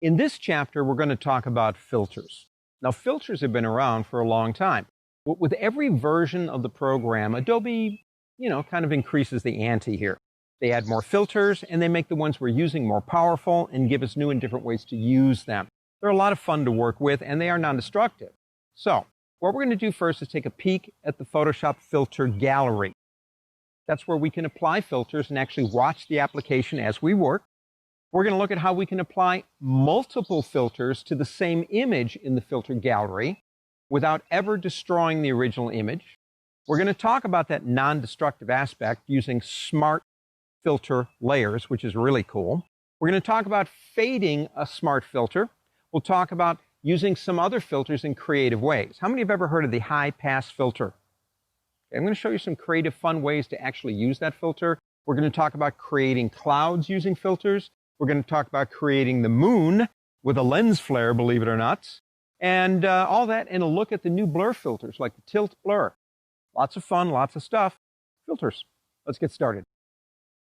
In this chapter, we're going to talk about filters. Now, filters have been around for a long time. With every version of the program, Adobe, kind of increases the ante here. They add more filters, and they make the ones we're using more powerful and give us new and different ways to use them. They're a lot of fun to work with, and they are non-destructive. So, what we're going to do first is take a peek at the Photoshop Filter Gallery. That's where we can apply filters and actually watch the application as we work. We're going to look at how we can apply multiple filters to the same image in the filter gallery without ever destroying the original image. We're going to talk about that non-destructive aspect using smart filter layers, which is really cool. We're going to talk about fading a smart filter. We'll talk about using some other filters in creative ways. How many have ever heard of the high pass filter? Okay, I'm going to show you some creative, fun ways to actually use that filter. We're going to talk about creating clouds using filters. We're going to talk about creating the moon with a lens flare, believe it or not, and all that, and a look at the new blur filters like the tilt blur. Lots of fun, lots of stuff. Filters. Let's get started.